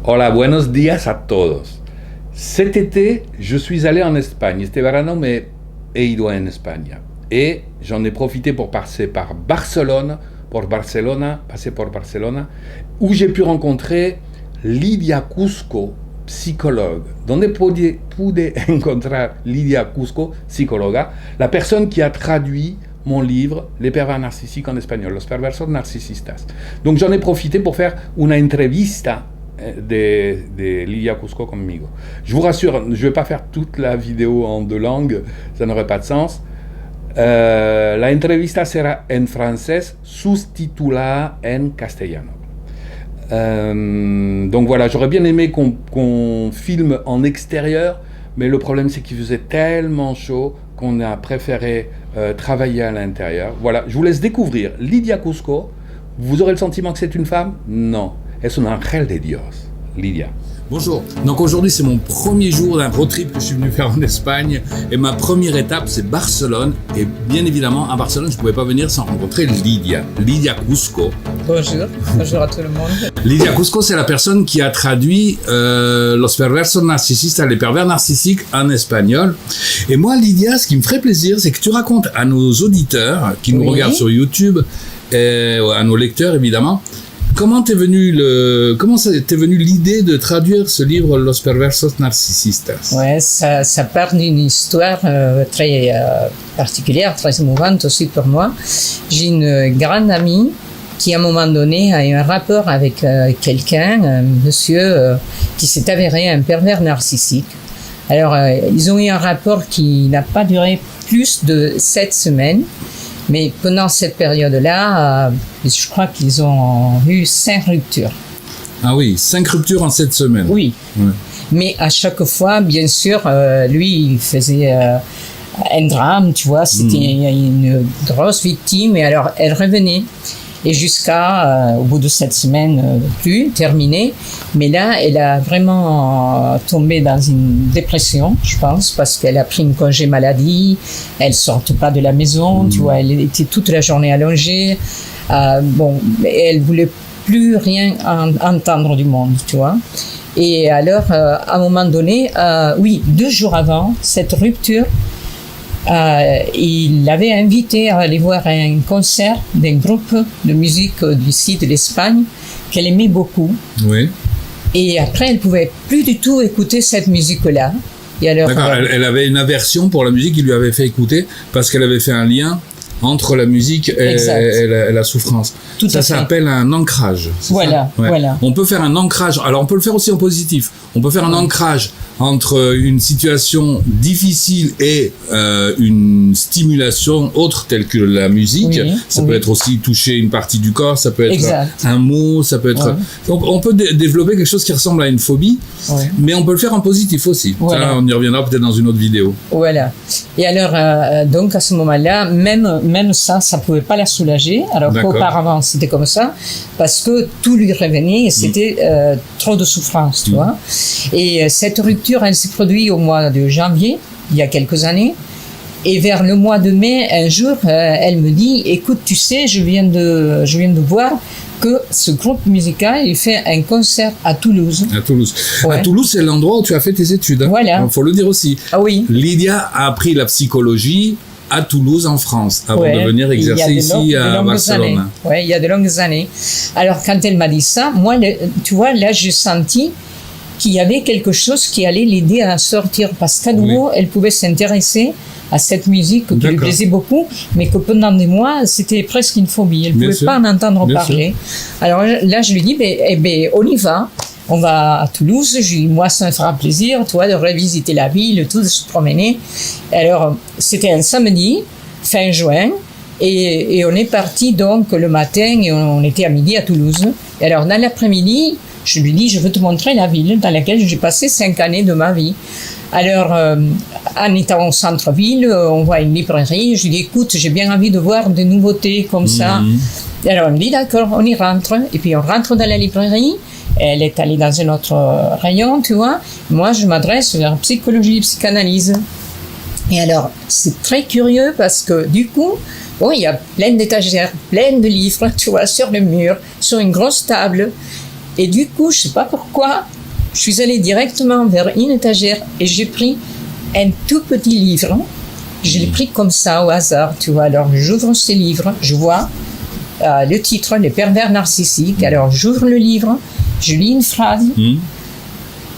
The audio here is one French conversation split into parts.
Hola, buenos días a todos. Cet été, je suis allé en Espagne. Este verano me he ido en España. Et j'en ai profité pour passer par Barcelone, passer por Barcelona, où j'ai pu rencontrer Lidia Cusco, psychologue. Donde pude encontrar Lidia Cusco, psicóloga, la personne qui a traduit mon livre Les pervers narcissiques en espagnol, Los perversos narcisistas. Donc j'en ai profité pour faire una entrevista de Lidia Cusco conmigo. Je vous rassure, je ne vais pas faire toute la vidéo en 2 langues, ça n'aurait pas de sens. La entrevista sera en francés, subtitulada en castellano. Donc voilà, j'aurais bien aimé qu'on filme en extérieur, mais le problème c'est qu'il faisait tellement chaud qu'on a préféré travailler à l'intérieur. Voilà, je vous laisse découvrir Lidia Cusco. Vous aurez le sentiment que c'est une femme? Non, es un ángel de Dios. Lidia. Bonjour, donc aujourd'hui c'est mon premier jour d'un road trip que je suis venu faire en Espagne et ma première étape c'est Barcelone et bien évidemment à Barcelone je ne pouvais pas venir sans rencontrer Lidia Cusco. Bonjour, bonjour à tout le monde. Lidia Cusco c'est la personne qui a traduit Los perversos narcisistas, les pervers narcissiques en espagnol. Et moi Lidia, ce qui me ferait plaisir c'est que tu racontes à nos auditeurs qui nous regardent sur YouTube et à nos lecteurs évidemment, comment t'es venue l'idée de traduire ce livre Los perversos narcisistas? Ouais, ça part d'une histoire très particulière, très émouvante aussi pour moi. J'ai une grande amie qui à un moment donné a eu un rapport avec quelqu'un, un monsieur qui s'est avéré un pervers narcissique. Alors ils ont eu un rapport qui n'a pas duré plus de 7 semaines. Mais pendant cette période-là, je crois qu'ils ont eu 5 ruptures. Ah oui, 5 ruptures en 7 semaines. Oui. Ouais. Mais à chaque fois, bien sûr, lui, il faisait un drame, tu vois. C'était une grosse victime. Et alors, elle revenait. Et jusqu'à, au bout de 7 semaines, plus terminé. Mais là, elle a vraiment tombé dans une dépression, je pense, parce qu'elle a pris une congé maladie. Elle sortait pas de la maison, tu vois. Elle était toute la journée allongée. Elle voulait plus rien entendre du monde, tu vois. Et alors, à un moment donné, 2 jours avant cette rupture, il l'avait invité à aller voir un concert d'un groupe de musique d'ici de l'Espagne qu'elle aimait beaucoup. Oui. Et après, elle pouvait plus du tout écouter cette musique-là. Et alors, d'accord, elle avait une aversion pour la musique qu'il lui avait fait écouter parce qu'elle avait fait un lien entre la musique et la souffrance. Tout ça s'appelle un ancrage. Voilà, voilà. On peut faire un ancrage. Alors, on peut le faire aussi en positif. On peut faire un ancrage entre une situation difficile et une stimulation autre telle que la musique. Ça peut être aussi toucher une partie du corps, ça peut être un mot, ça peut être... On peut développer quelque chose qui ressemble à une phobie, mais on peut le faire en positif aussi. Voilà. Ça, on y reviendra peut-être dans une autre vidéo. Voilà. Et alors, donc à ce moment-là, même ça pouvait pas la soulager. Alors qu'auparavant, c'était comme ça, parce que tout lui revenait et c'était trop de souffrance, tu vois. Et cette rupture, elle s'est produite au mois de janvier, il y a quelques années. Et vers le mois de mai, un jour, elle me dit, écoute, tu sais, je viens de voir que ce groupe musical, il fait un concert à Toulouse. À Toulouse. Ouais. À Toulouse, c'est l'endroit où tu as fait tes études. Hein. Voilà. Il faut le dire aussi. Ah oui. Lydia a appris la psychologie à Toulouse, en France, avant de venir exercer ici à Barcelone. Oui, il y a de longues années. Alors, quand elle m'a dit ça, moi, tu vois, là, j'ai senti qu'il y avait quelque chose qui allait l'aider à sortir, parce qu'à nouveau, elle pouvait s'intéresser à cette musique qui lui plaisait beaucoup, mais que pendant des mois, c'était presque une phobie. Elle ne pouvait pas en entendre parler. Alors là, je lui dis, on y va. On va à Toulouse. Je lui dis, moi, ça me fera plaisir, toi, de revisiter la ville, tout, de se promener. Alors, c'était un samedi, fin juin, et on est parti donc le matin, et on était à midi à Toulouse. Et alors, dans l'après-midi, je lui dis, je veux te montrer la ville dans laquelle j'ai passé 5 années de ma vie. Alors, en étant au centre-ville, on voit une librairie. Je lui dis, écoute, j'ai bien envie de voir des nouveautés comme ça. Et alors, on me dit, d'accord, on y rentre. Et puis, on rentre dans la librairie. Elle est allée dans un autre rayon, tu vois. Moi, je m'adresse vers psychologie et psychanalyse. Et alors, c'est très curieux parce que, du coup, il y a plein d'étagères, plein de livres, tu vois, sur le mur, sur une grosse table. Et du coup, je sais pas pourquoi, je suis allée directement vers une étagère et j'ai pris un tout petit livre. Je l'ai pris comme ça, au hasard, tu vois. Alors, j'ouvre ce livre, je vois le titre, Les pervers narcissiques. Alors, j'ouvre le livre, je lis une phrase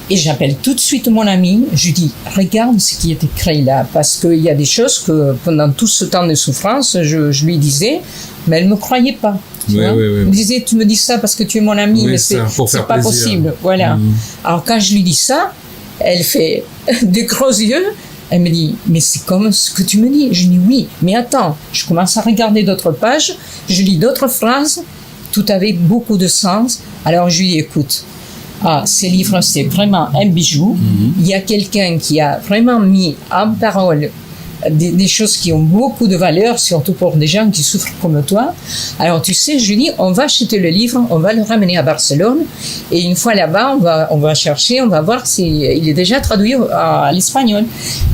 et j'appelle tout de suite mon ami. Je lui dis, regarde ce qui est écrit là, parce qu'il y a des choses que pendant tout ce temps de souffrance, je lui disais, mais elle ne me croyait pas. Tu vois. Elle me disait, tu me dis ça parce que tu es mon ami, mais c'est pas possible. Voilà. Alors, quand je lui dis ça, elle fait des gros yeux. Elle me dit, mais c'est comme ce que tu me dis. Je dis, oui, mais attends, je commence à regarder d'autres pages, je lis d'autres phrases, tout avait beaucoup de sens. Alors je lui dis, écoute, ces livres, c'est vraiment un bijou. Il y a quelqu'un qui a vraiment mis en parole des choses qui ont beaucoup de valeur, surtout pour des gens qui souffrent comme toi. Alors tu sais, je lui dis, on va acheter le livre, on va le ramener à Barcelone, et une fois là-bas, on va chercher, on va voir s'il est déjà traduit à l'espagnol.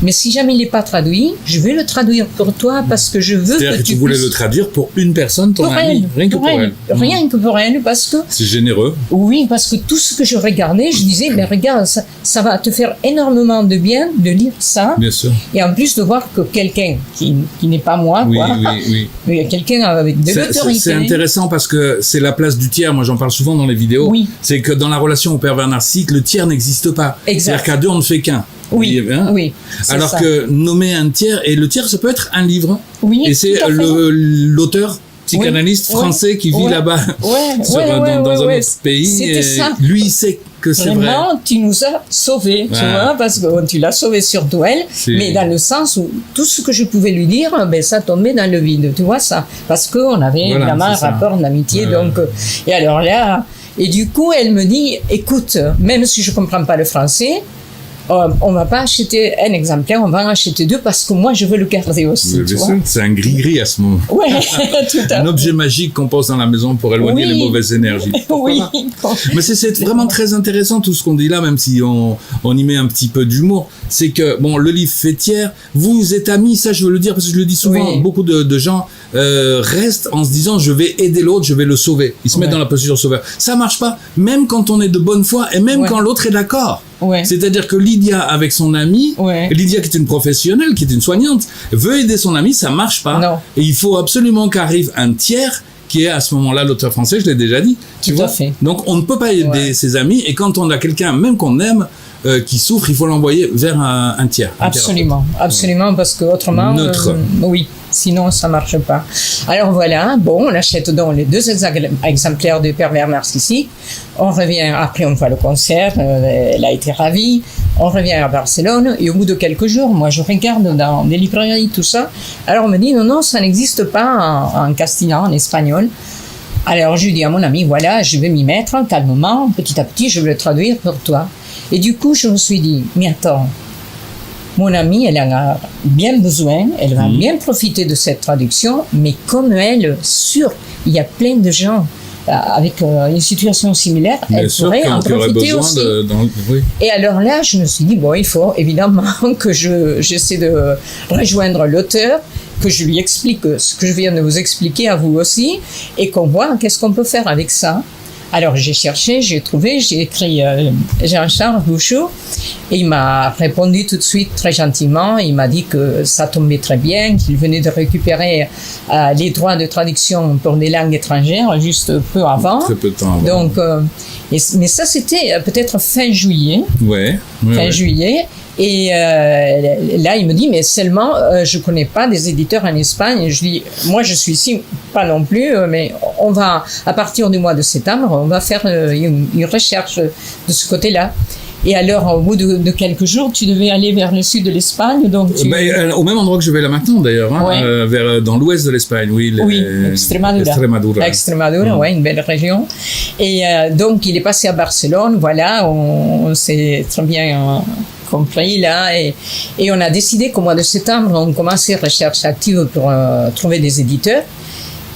Mais si jamais il n'est pas traduit, je vais le traduire pour toi parce que je veux C'est-à-dire que tu voulais le traduire pour une personne, ton ami, rien que pour elle. Rien que pour elle, parce que... C'est généreux. Oui, parce que tout ce que je regardais, je disais, mais regarde, ça va te faire énormément de bien de lire ça. Bien sûr. Et en plus de voir que quelqu'un qui n'est pas moi, oui, quoi, mais il y a quelqu'un avec de l'autorité. C'est intéressant parce que c'est la place du tiers. Moi, j'en parle souvent dans les vidéos. Oui. C'est que dans la relation au pervers narcissique, le tiers n'existe pas. C'est-à-dire qu'à deux, on ne fait qu'un. Oui, oui. Alors que nommer un tiers, et le tiers, ça peut être un livre. Oui. Et c'est l'auteur psychanalyste français qui vit là-bas dans un autre pays. C'était ça. Lui, il sait que c'est vrai. Vraiment, tu nous as sauvés, tu vois, parce que tu l'as sauvé surtout elle, mais dans le sens où tout ce que je pouvais lui dire, ben, ça tombait dans le vide, tu vois ça, parce qu'on avait évidemment un rapport d'amitié, donc, et alors là, et du coup, elle me dit, écoute, même si je comprends pas le français, on va pas acheter un exemplaire, on va en acheter deux parce que moi je veux le garder aussi. Tu vois. C'est un gris-gris à ce moment. Ouais, tout à fait. Un objet magique qu'on pose dans la maison pour éloigner les mauvaises énergies. Oui. Mais c'est vraiment très intéressant tout ce qu'on dit là, même si on y met un petit peu d'humour. C'est que, bon, le livre fait tiers, vous êtes amis, ça je veux le dire parce que je le dis souvent, beaucoup de gens restent en se disant je vais aider l'autre, je vais le sauver. Ils se mettent dans la posture sauveur. Ça marche pas, même quand on est de bonne foi et même quand l'autre est d'accord. C'est-à-dire que Lydia, avec son amie, Lydia qui est une professionnelle, qui est une soignante, veut aider son amie, ça marche pas. Non. Et il faut absolument qu'arrive un tiers qui est à ce moment-là l'auteur français, je l'ai déjà dit. Tout à fait. Donc on ne peut pas aider ses amis, et quand on a quelqu'un, même qu'on aime, qui souffre, il faut l'envoyer vers un tiers. Absolument, parce que autrement, neutre. Oui, sinon ça marche pas. Alors voilà, bon, on achète donc les 2 exemplaires de Pervers narcissique. On revient, après on voit le concert, elle a été ravie. On revient à Barcelone et au bout de quelques jours, moi je regarde dans des librairies, tout ça. Alors on me dit non, ça n'existe pas en castillan, en espagnol. Alors je lui dis à mon ami, voilà, je vais m'y mettre calmement, petit à petit, je vais le traduire pour toi. Et du coup, je me suis dit, mais attends, mon amie, elle en a bien besoin, elle va bien profiter de cette traduction, mais comme elle, il y a plein de gens avec une situation similaire, elle pourrait en profiter aussi. Et alors là, je me suis dit, bon, il faut évidemment que j'essaie de rejoindre l'auteur, que je lui explique ce que je viens de vous expliquer à vous aussi, et qu'on voit qu'est-ce qu'on peut faire avec ça. Alors j'ai cherché, j'ai trouvé, j'ai écrit Jean-Charles Bouchot, et il m'a répondu tout de suite très gentiment. Il m'a dit que ça tombait très bien, qu'il venait de récupérer les droits de traduction pour des langues étrangères juste peu avant. Très peu de temps avant. Donc, mais ça c'était peut-être fin juillet. Fin juillet. Et là, il me dit, mais seulement, je connais pas des éditeurs en Espagne. Je dis, moi, je suis ici, pas non plus, mais on va, à partir du mois de septembre, on va faire une recherche de ce côté-là. Et alors, au bout de quelques jours, tu devais aller vers le sud de l'Espagne, donc au même endroit que je vais là maintenant, d'ailleurs, dans l'ouest de l'Espagne, Extremadura. Extremadura, une belle région. Et donc, il est passé à Barcelone, voilà, on s'est très bien compris là, et on a décidé qu'au mois de septembre, on commençait recherche active pour trouver des éditeurs.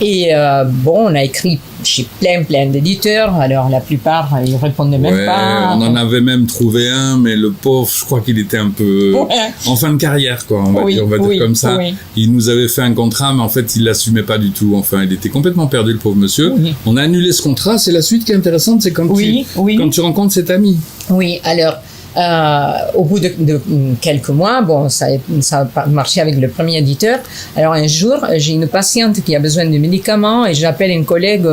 Et bon, on a écrit chez plein d'éditeurs. Alors la plupart, ils répondaient même pas. On en avait même trouvé un, mais le pauvre, je crois qu'il était un peu en fin de carrière, quoi. On va dire comme ça. Oui. Il nous avait fait un contrat, mais en fait, il l'assumait pas du tout. Enfin, il était complètement perdu, le pauvre monsieur. Oui. On a annulé ce contrat. C'est la suite qui est intéressante, c'est quand tu rencontres cet ami. Oui, alors. Au bout de quelques mois, bon, ça a marché avec le premier éditeur. Alors un jour, j'ai une patiente qui a besoin de médicaments et j'appelle un collègue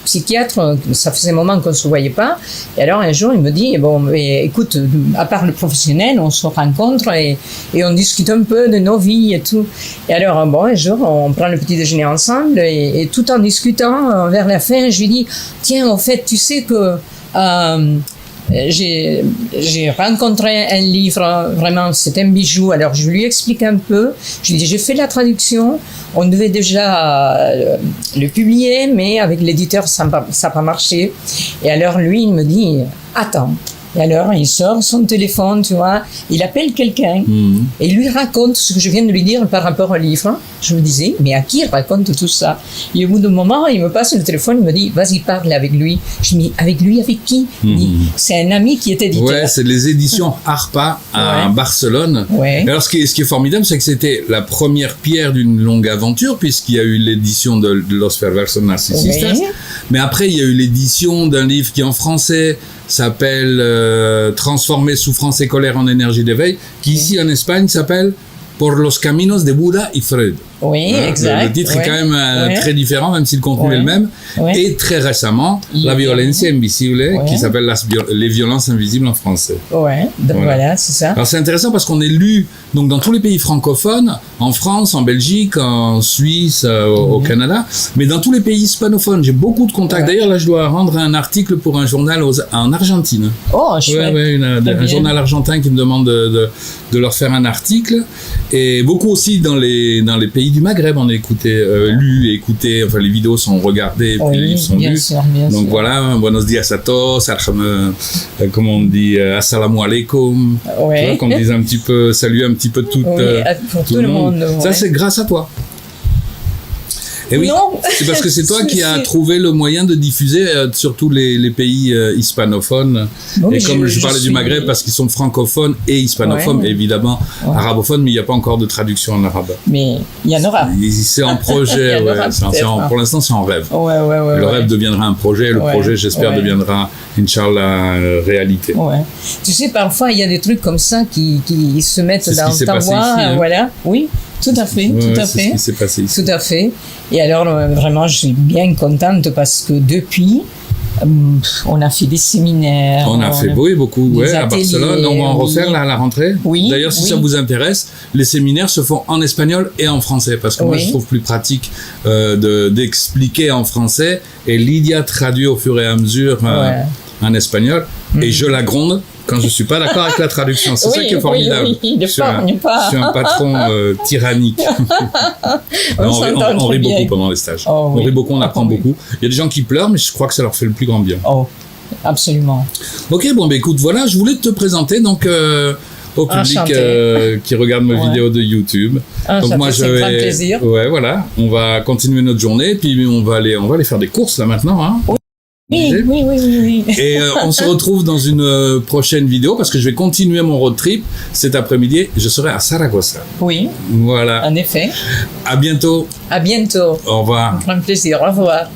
psychiatre. Ça faisait un moment qu'on se voyait pas. Et alors un jour, il me dit bon, mais, écoute, à part le professionnel, on se rencontre et on discute un peu de nos vies et tout. Et alors bon, un jour, on prend le petit déjeuner ensemble et tout en discutant, vers la fin, je lui dis tiens, en fait, tu sais que j'ai rencontré un livre, vraiment, c'est un bijou. Alors, je lui explique un peu. Je lui dis, j'ai fait la traduction. On devait déjà le publier, mais avec l'éditeur, ça n'a pas marché. Et alors, lui, il me dit, attends. Et alors, il sort son téléphone, tu vois, il appelle quelqu'un et il lui raconte ce que je viens de lui dire par rapport au livre. Je me disais, mais à qui il raconte tout ça? Et au bout d'un moment, il me passe le téléphone, il me dit, vas-y, parle avec lui. Je me dis, avec lui, avec qui? Il dit, c'est un ami qui est éditeur. Ouais, c'est les éditions Harpa à Barcelone. Ouais. Alors, ce qui est formidable, c'est que c'était la première pierre d'une longue aventure, puisqu'il y a eu l'édition de Los Perversos Narcisistas. Ouais. Mais après, il y a eu l'édition d'un livre qui, en français, s'appelle Transformer souffrance et colère en énergie d'éveil, qui ici en Espagne s'appelle Por los caminos de Buda y Freud. Oui, exact. Le titre est quand même très différent, même si le contenu est le même. Et très récemment, La violencia invisible, qui s'appelle Les violences invisibles en français. Ouais, donc voilà, c'est ça. Alors c'est intéressant parce qu'on est lu donc, dans tous les pays francophones, en France, en Belgique, en Suisse, au Canada, mais dans tous les pays hispanophones. J'ai beaucoup de contacts. D'ailleurs, là, je dois rendre un article pour un journal en Argentine. Oh, chouette. Un journal argentin qui me demande de leur faire un article. Et beaucoup aussi dans les pays du Maghreb, on a écouté, enfin les vidéos sont regardées, puis les livres sont lus. Donc voilà, buenos días a todos, comment on dit, assalamu alaikum, qu'on dise un petit peu, saluer un petit peu tout le monde. Ça c'est grâce à toi. Et oui, c'est parce que c'est toi qui as trouvé le moyen de diffuser sur tous les pays hispanophones. Bon, et comme je parlais du Maghreb, parce qu'ils sont francophones et hispanophones, évidemment arabophones, mais il n'y a pas encore de traduction en arabe. Mais il y en aura. C'est en projet, pour l'instant c'est en rêve. Le rêve deviendra un projet, le projet j'espère deviendra, Inch'Allah, réalité. Tu sais, parfois il y a des trucs comme ça qui se mettent dans ta voix. Voilà, oui. Tout à fait, tout à fait. C'est ce qui s'est passé ici. Tout à fait. Et alors, vraiment, je suis bien contente parce que depuis, on a fait des séminaires. On a fait beaucoup, à Barcelone. On va en refaire là, à la rentrée. Oui. D'ailleurs, si ça vous intéresse, les séminaires se font en espagnol et en français parce que moi, je trouve plus pratique d'expliquer en français et Lydia traduit au fur et à mesure en espagnol et je la gronde quand je suis pas d'accord avec la traduction. C'est ça qui est formidable. Je suis un patron tyrannique. On rit beaucoup pendant les stages. On rit beaucoup, on apprend beaucoup. Il y a des gens qui pleurent, mais je crois que ça leur fait le plus grand bien. Absolument. Ok, bon, écoute, voilà, je voulais te présenter donc au public qui regarde mes vidéos de YouTube. Donc moi, c'est un grand plaisir. Ouais, voilà. On va continuer notre journée, puis on va aller faire des courses là maintenant, hein. Oui. Et on se retrouve dans une prochaine vidéo parce que je vais continuer mon road trip cet après-midi. Je serai à Saragossa. Oui. Voilà. En effet. À bientôt. À bientôt. Au revoir. Un plaisir. Au revoir.